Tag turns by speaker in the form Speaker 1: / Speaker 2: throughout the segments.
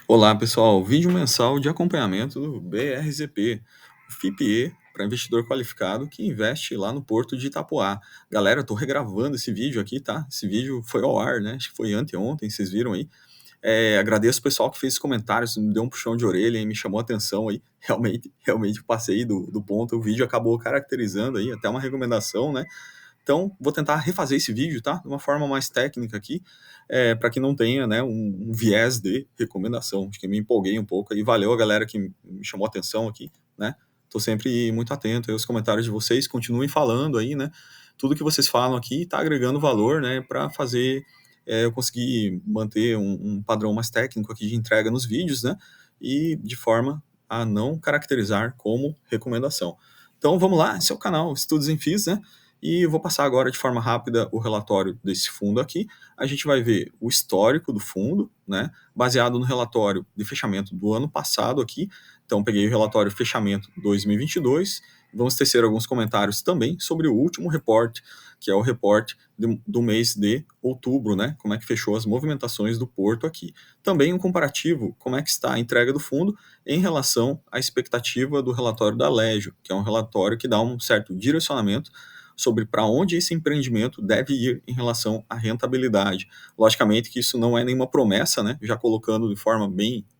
Speaker 1: Olá, pessoal. Vídeo mensal de acompanhamento do BRZP, o FIPE para investidor qualificado que investe lá no Porto de Itapoá. Galera, eu tô regravando esse vídeo aqui, tá? Esse vídeo foi ao ar, né? Acho que foi anteontem, vocês viram aí. Agradeço o pessoal que fez os comentários, me deu um puxão de orelha e me chamou a atenção aí. Realmente passei do ponto. O vídeo acabou caracterizando aí até uma recomendação, né? Então, vou tentar refazer esse vídeo, tá? De uma forma mais técnica aqui, para que não tenha, né, um viés de recomendação. Acho que me empolguei um pouco aí. Valeu a galera que me chamou a atenção aqui, né? Tô sempre muito atento aí aos comentários de vocês. Continuem falando aí, né? Tudo que vocês falam aqui está agregando valor, né? Para fazer eu conseguir manter um padrão mais técnico aqui de entrega nos vídeos, né? E de forma a não caracterizar como recomendação. Então, vamos lá. Esse é o canal Estudos em FIIs, né? E eu vou passar agora de forma rápida o relatório desse fundo aqui. A gente vai ver o histórico do fundo, né, baseado no relatório de fechamento do ano passado aqui. Então, peguei o relatório fechamento 2022. Vamos tecer alguns comentários também sobre o último reporte, que é o reporte do mês de outubro, né? Como é que fechou as movimentações do Porto aqui. Também um comparativo, como é que está a entrega do fundo em relação à expectativa do relatório da Legio, que é um relatório que dá um certo direcionamento sobre para onde esse empreendimento deve ir em relação à rentabilidade. Logicamente que isso não é nenhuma promessa, né? Já colocando de forma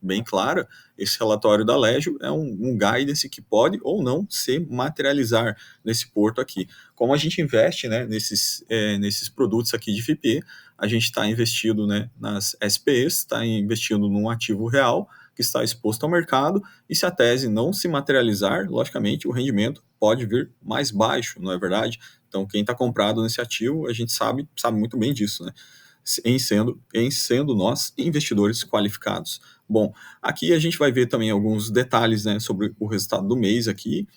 Speaker 1: bem clara, esse relatório da Legio é um guidance que pode ou não se materializar nesse porto aqui. Como a gente investe, né, nesses produtos aqui de FIPE, a gente está investido, né, nas SPEs, está investindo num ativo real que está exposto ao mercado, e se a tese não se materializar, logicamente, o rendimento pode vir mais baixo, não é verdade? Então, quem está comprado nesse ativo, a gente sabe muito bem disso, né? Em sendo nós investidores qualificados. Bom, aqui a gente vai ver também alguns detalhes, né, sobre o resultado do mês aqui,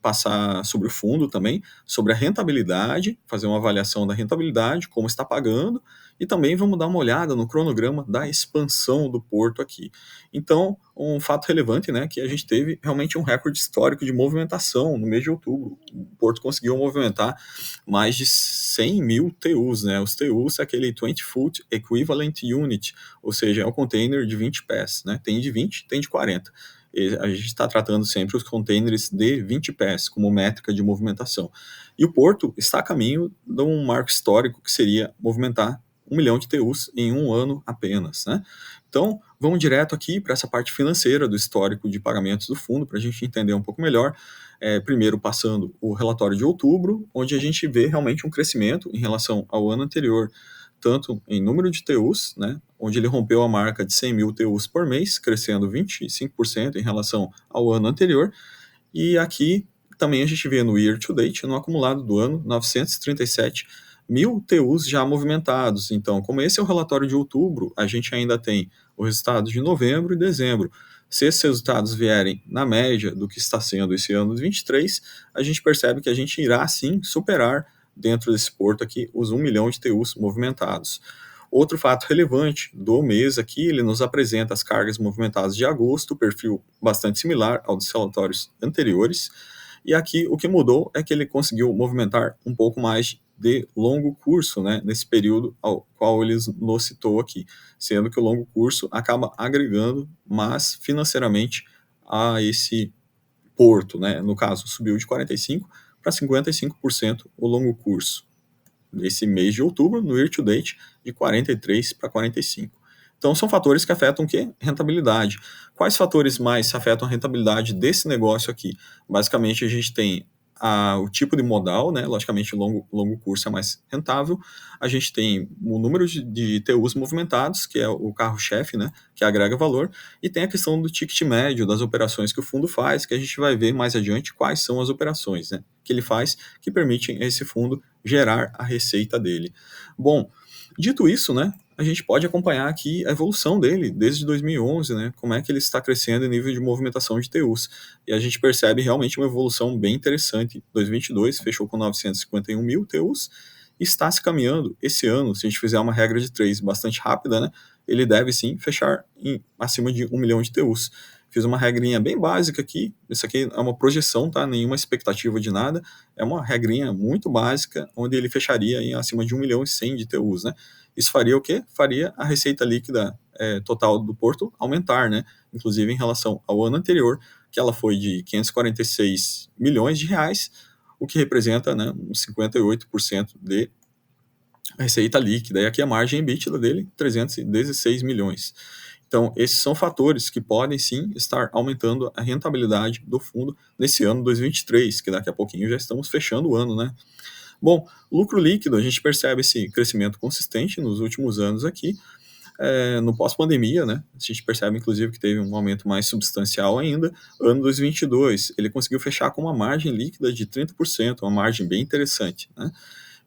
Speaker 1: passar sobre o fundo também, sobre a rentabilidade, fazer uma avaliação da rentabilidade, como está pagando, e também vamos dar uma olhada no cronograma da expansão do porto aqui. Então, um fato relevante, né, que a gente teve realmente um recorde histórico de movimentação no mês de outubro. O porto conseguiu movimentar mais de 100 mil TUs, né? Os TUs é aquele 20 Foot Equivalent Unit, ou seja, é um container de 20 pés, né? Tem de 20, tem de 40. E a gente está tratando sempre os containers de 20 pés como métrica de movimentação. E o porto está a caminho de um marco histórico que seria movimentar 1 milhão de TUs em um ano apenas, né? Então, vamos direto aqui para essa parte financeira do histórico de pagamentos do fundo, para a gente entender um pouco melhor. Primeiro, passando o relatório de outubro, onde a gente vê realmente um crescimento em relação ao ano anterior, tanto em número de TUs, né, onde ele rompeu a marca de 100 mil TUs por mês, crescendo 25% em relação ao ano anterior, e aqui também a gente vê no year to date, no acumulado do ano, 937 mil TUs já movimentados. Então, como esse é o relatório de outubro, a gente ainda tem o resultado de novembro e dezembro. Se esses resultados vierem na média do que está sendo esse ano de 23, a gente percebe que a gente irá sim superar dentro desse porto aqui os 1 milhão de TUs movimentados. Outro fato relevante do mês aqui, ele nos apresenta as cargas movimentadas de agosto, perfil bastante similar ao dos relatórios anteriores. E aqui o que mudou é que ele conseguiu movimentar um pouco mais de longo curso, né, nesse período ao qual ele nos citou aqui, sendo que o longo curso acaba agregando, mas financeiramente, a esse porto, né, no caso subiu de 45% para 55% o longo curso nesse mês de outubro, no year to date, de 43 para 45. Então, são fatores que afetam o quê? Rentabilidade. Quais fatores mais afetam a rentabilidade desse negócio aqui? Basicamente, a gente tem o tipo de modal, né? Logicamente, o longo curso é mais rentável. A gente tem o número de TUs movimentados, que é o carro-chefe, né? Que agrega valor. E tem a questão do ticket médio, das operações que o fundo faz, que a gente vai ver mais adiante quais são as operações, né? Que ele faz, que permitem a esse fundo gerar a receita dele. Bom, dito isso, né, a gente pode acompanhar aqui a evolução dele desde 2011, né, como é que ele está crescendo em nível de movimentação de TUs. E a gente percebe realmente uma evolução bem interessante. 2022 fechou com 951 mil TUs e está se caminhando esse ano, se a gente fizer uma regra de 3 bastante rápida, né, ele deve sim fechar acima de 1 milhão de TUs. Fiz uma regrinha bem básica aqui, isso aqui é uma projeção, tá? Nenhuma expectativa de nada, é uma regrinha muito básica, onde ele fecharia em acima de 1 milhão e 100 de TUs, né? Isso faria o quê? Faria a receita líquida total do porto aumentar, né? Inclusive em relação ao ano anterior, que ela foi de 546 milhões de reais, o que representa, né, uns 58% de receita líquida. E aqui a margem EBITDA dele, 316 milhões. Então, esses são fatores que podem sim estar aumentando a rentabilidade do fundo nesse ano 2023, que daqui a pouquinho já estamos fechando o ano, né? Bom, lucro líquido, a gente percebe esse crescimento consistente nos últimos anos aqui, no pós-pandemia, né? A gente percebe, inclusive, que teve um aumento mais substancial ainda. Ano 2022, ele conseguiu fechar com uma margem líquida de 30%, uma margem bem interessante, né?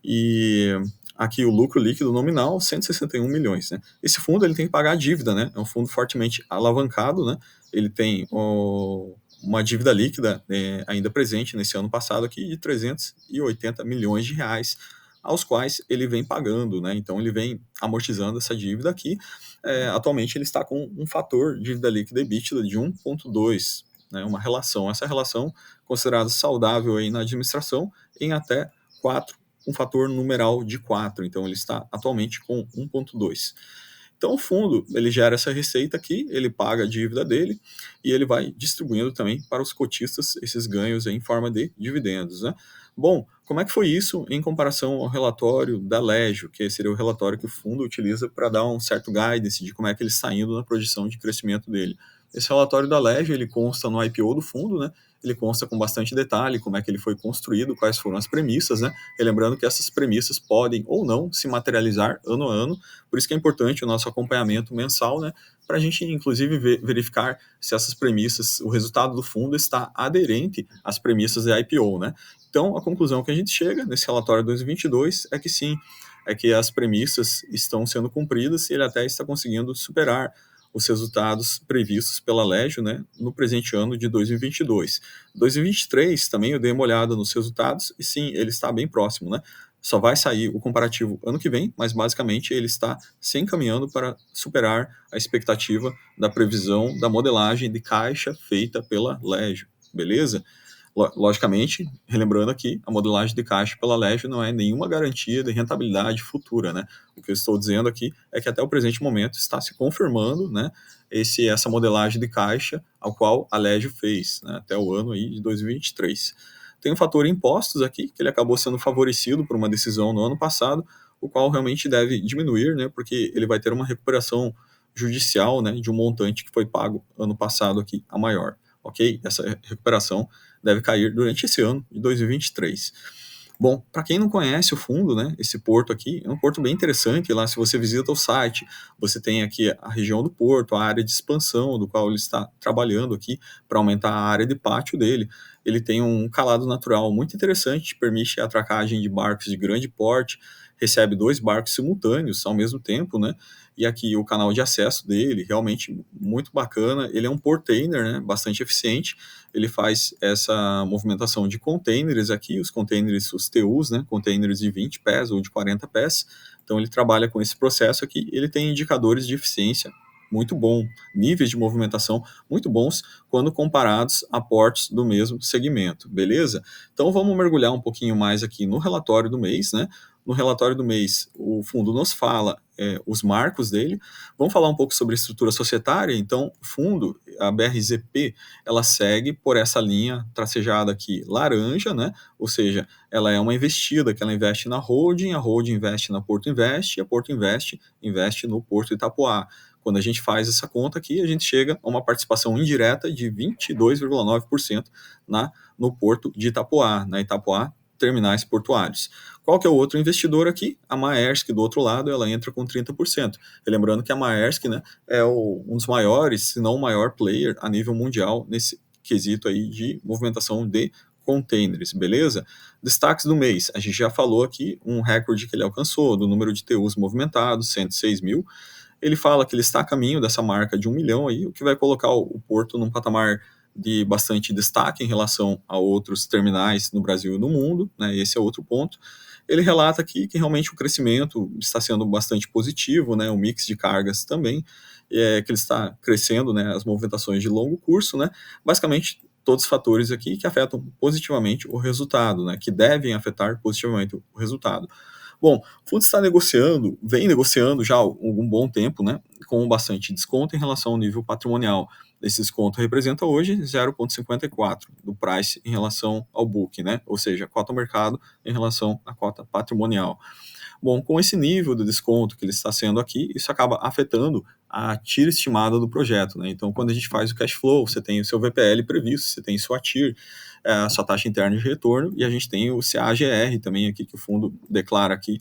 Speaker 1: E aqui o lucro líquido nominal, 161 milhões, né? Esse fundo ele tem que pagar a dívida, né? É um fundo fortemente alavancado, né? Ele tem uma dívida líquida ainda presente nesse ano passado aqui de 380 milhões de reais, aos quais ele vem pagando, né? Então ele vem amortizando essa dívida aqui. Atualmente ele está com um fator dívida líquida EBITDA de 1,2, né? Uma relação, essa relação considerada saudável aí na administração em até 4, um fator numeral de 4, então ele está atualmente com 1,2. Então o fundo, ele gera essa receita aqui, ele paga a dívida dele e ele vai distribuindo também para os cotistas esses ganhos em forma de dividendos, né? Bom, como é que foi isso em comparação ao relatório da Legio, que seria o relatório que o fundo utiliza para dar um certo guidance de como é que ele está indo na projeção de crescimento dele? Esse relatório da Legio, ele consta no IPO do fundo, né? Ele consta com bastante detalhe como é que ele foi construído, quais foram as premissas, né? E lembrando que essas premissas podem ou não se materializar ano a ano, por isso que é importante o nosso acompanhamento mensal, né? Para a gente, inclusive, verificar se essas premissas, o resultado do fundo está aderente às premissas da IPO, né? Então, a conclusão que a gente chega nesse relatório 2022 é que sim, é que as premissas estão sendo cumpridas e ele até está conseguindo superar os resultados previstos pela Legio, né, no presente ano de 2022. 2023 também eu dei uma olhada nos resultados e sim, ele está bem próximo, né? Só vai sair o comparativo ano que vem, mas basicamente ele está se encaminhando para superar a expectativa da previsão da modelagem de caixa feita pela Legio, beleza? Logicamente, relembrando aqui, a modelagem de caixa pela Legio não é nenhuma garantia de rentabilidade futura, né? O que eu estou dizendo aqui é que até o presente momento está se confirmando, né, essa modelagem de caixa ao qual a Legio fez, né, até o ano aí de 2023. Tem o fator impostos aqui, que ele acabou sendo favorecido por uma decisão no ano passado, o qual realmente deve diminuir, né, porque ele vai ter uma recuperação judicial, né, de um montante que foi pago ano passado aqui, a maior, ok? Essa recuperação deve cair durante esse ano de 2023. Bom, para quem não conhece o fundo, né, esse porto aqui é um porto bem interessante. Lá, se você visita o site, você tem aqui a região do porto, a área de expansão, do qual ele está trabalhando aqui para aumentar a área de pátio dele. Ele tem um calado natural muito interessante, permite a atracagem de barcos de grande porte, recebe 2 barcos simultâneos ao mesmo tempo, né? E aqui o canal de acesso dele, realmente muito bacana. Ele é um portainer, né, bastante eficiente. Ele faz essa movimentação de containers aqui, os containers, os TUs, né, containers de 20 pés ou de 40 pés. Então ele trabalha com esse processo aqui. Ele tem indicadores de eficiência muito bom, níveis de movimentação muito bons quando comparados a portos do mesmo segmento, beleza? Então vamos mergulhar um pouquinho mais aqui no relatório do mês, né? No relatório do mês, o fundo nos fala os marcos dele. Vamos falar um pouco sobre a estrutura societária. Então, o fundo, a BRZP, ela segue por essa linha tracejada aqui laranja, né? Ou seja, ela é uma investida que ela investe na holding, a holding investe na Porto Invest e a Porto investe no Porto Itapoá. Quando a gente faz essa conta aqui, a gente chega a uma participação indireta de 22,9% no Porto de Itapoá, na Itapoá Terminais Portuários. Qual que é o outro investidor aqui? A Maersk, do outro lado, ela entra com 30%. E lembrando que a Maersk, né, é um dos maiores, se não o maior player a nível mundial nesse quesito aí de movimentação de containers, beleza? Destaques do mês, a gente já falou aqui um recorde que ele alcançou, do número de TUs movimentados, 106 mil. Ele fala que ele está a caminho dessa marca de 1 milhão aí, o que vai colocar o Porto num patamar de bastante destaque em relação a outros terminais no Brasil e no mundo, né? Esse é outro ponto. Ele relata aqui que realmente o crescimento está sendo bastante positivo, né? O mix de cargas também, que ele está crescendo, né? As movimentações de longo curso, né? Basicamente, todos os fatores aqui que afetam positivamente o resultado, né? Que devem afetar positivamente o resultado. Bom, o fundo está negociando, vem negociando já há algum bom tempo, né, com bastante desconto em relação ao nível patrimonial. Esse desconto representa hoje 0,54 do price em relação ao book, né, ou seja, a cota ao mercado em relação à cota patrimonial. Bom, com esse nível de desconto que ele está sendo aqui, isso acaba afetando a TIR estimada do projeto, né? Então, quando a gente faz o cash flow, você tem o seu VPL previsto, você tem sua TIR, a sua taxa interna de retorno, e a gente tem o CAGR também aqui, que o fundo declara aqui,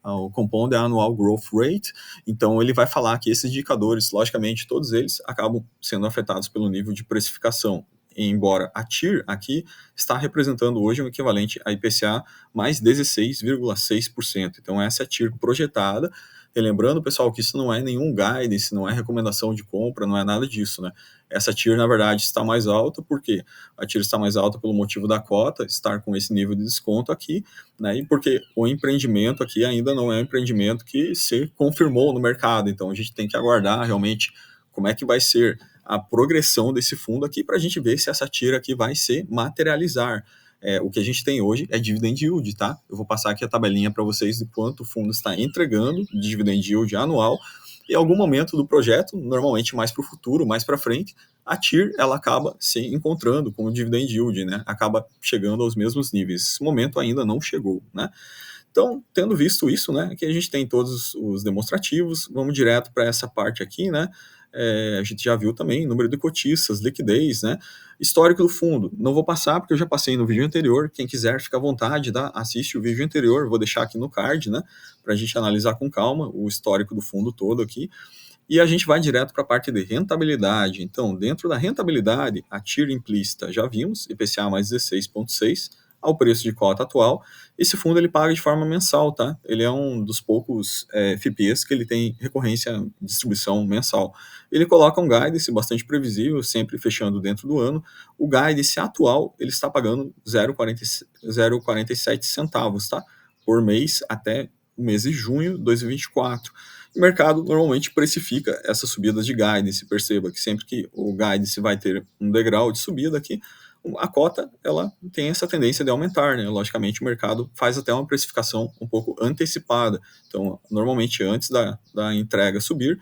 Speaker 1: o Compound Annual Growth Rate. Então, ele vai falar que esses indicadores, logicamente, todos eles acabam sendo afetados pelo nível de precificação. Embora a TIR aqui está representando hoje um equivalente a IPCA mais 16,6%. Então, essa é a TIR projetada. Relembrando, pessoal, que isso não é nenhum guidance, não é recomendação de compra, não é nada disso, né? Essa TIR, na verdade, está mais alta, porque a TIR está mais alta pelo motivo da cota estar com esse nível de desconto aqui, né? E porque o empreendimento aqui ainda não é um empreendimento que se confirmou no mercado. Então, a gente tem que aguardar realmente como é que vai ser a progressão desse fundo aqui para a gente ver se essa TIR aqui vai se materializar. O que a gente tem hoje é dividend yield, tá? Eu vou passar aqui a tabelinha para vocês de quanto o fundo está entregando de dividend yield anual. Em algum momento do projeto, normalmente mais para o futuro, mais para frente, a TIR ela acaba se encontrando com o dividend yield, né? Acaba chegando aos mesmos níveis. Esse momento ainda não chegou, né? Então, tendo visto isso, né, aqui a gente tem todos os demonstrativos, vamos direto para essa parte aqui, né, a gente já viu também número de cotistas, liquidez, né, histórico do fundo, não vou passar porque eu já passei no vídeo anterior, quem quiser fica à vontade, tá? Assiste o vídeo anterior, vou deixar aqui no card, né, para a gente analisar com calma o histórico do fundo todo aqui, e a gente vai direto para a parte de rentabilidade. Então, dentro da rentabilidade, a TIR implícita já vimos, IPCA mais 16,6, ao preço de cota atual. Esse fundo ele paga de forma mensal, tá? Ele é um dos poucos FIPs que ele tem recorrência distribuição mensal. Ele coloca um guidance bastante previsível, sempre fechando dentro do ano. O guidance atual ele está pagando 0,47 centavos, tá? Por mês até o mês de junho de 2024. O mercado normalmente precifica essas subidas de guidance. Perceba que sempre que o guidance vai ter um degrau de subida aqui, a cota ela tem essa tendência de aumentar, né? Logicamente, o mercado faz até uma precificação um pouco antecipada. Então, normalmente, antes da entrega subir,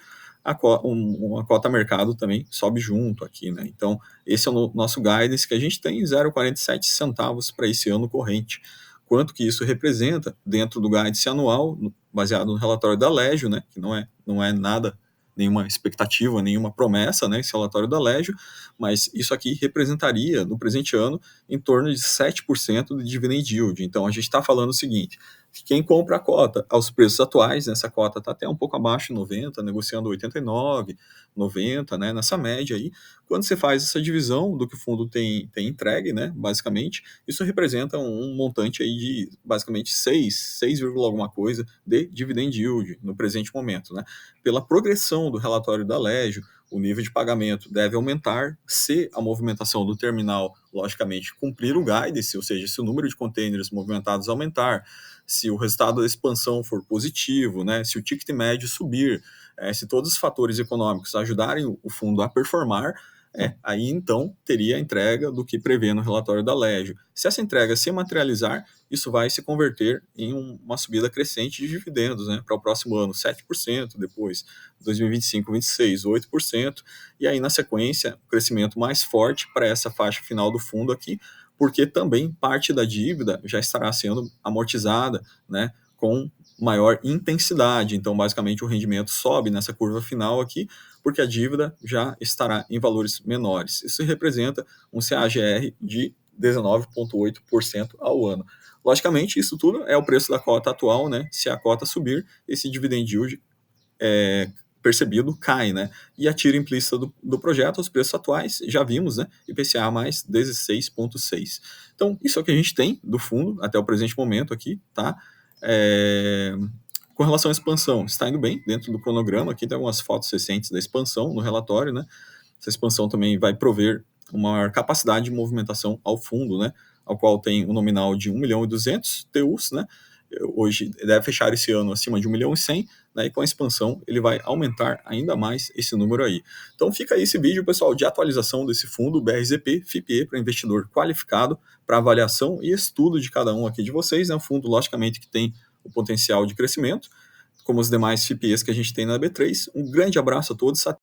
Speaker 1: uma cota mercado também sobe junto aqui, né? Então, esse é o nosso guidance que a gente tem 0,47 centavos para esse ano corrente. Quanto que isso representa dentro do guidance anual, baseado no relatório da Legio, né? Que não é nada, nenhuma expectativa, nenhuma promessa, né? Esse relatório da Legio, mas isso aqui representaria, no presente ano, em torno de 7% de dividend yield. Então, a gente está falando o seguinte, quem compra a cota aos preços atuais, essa cota está até um pouco abaixo de 90, negociando 89, 90, né, nessa média aí, quando você faz essa divisão do que o fundo tem entregue, né, basicamente, isso representa um montante aí de, basicamente, 6, alguma coisa de dividend yield no presente momento, né. Pela progressão do relatório da Legio, o nível de pagamento deve aumentar se a movimentação do terminal, logicamente, cumprir o guidance, ou seja, se o número de containers movimentados aumentar, se o resultado da expansão for positivo, né, se o ticket médio subir, se todos os fatores econômicos ajudarem o fundo a performar, aí então teria a entrega do que prevê no relatório da Legio. Se essa entrega se materializar, isso vai se converter em uma subida crescente de dividendos, né, para o próximo ano, 7%, depois 2025, 26, 8%, e aí na sequência, o crescimento mais forte para essa faixa final do fundo aqui, porque também parte da dívida já estará sendo amortizada, né, com maior intensidade. Então, basicamente, o rendimento sobe nessa curva final aqui, porque a dívida já estará em valores menores. Isso representa um CAGR de 19,8% ao ano. Logicamente, isso tudo é o preço da cota atual, né? Se a cota subir, esse dividend yield percebido cai, né? E a tira implícita do projeto, os preços atuais, já vimos, né? IPCA mais 16,6. Então, isso é o que a gente tem do fundo até o presente momento aqui, tá? Com relação à expansão, está indo bem dentro do cronograma. Aqui tem algumas fotos recentes da expansão no relatório, né? Essa expansão também vai prover uma maior capacidade de movimentação ao fundo, né? Ao qual tem um nominal de 1.200.000 TUs, né? Hoje deve fechar esse ano acima de 1.100.000, né? E com a expansão ele vai aumentar ainda mais esse número aí. Então fica aí esse vídeo, pessoal, de atualização desse fundo BRZP, FIPE, para investidor qualificado, para avaliação e estudo de cada um aqui de vocês. É um fundo, logicamente, que tem o potencial de crescimento, como os demais FIPEs que a gente tem na B3. Um grande abraço a todos.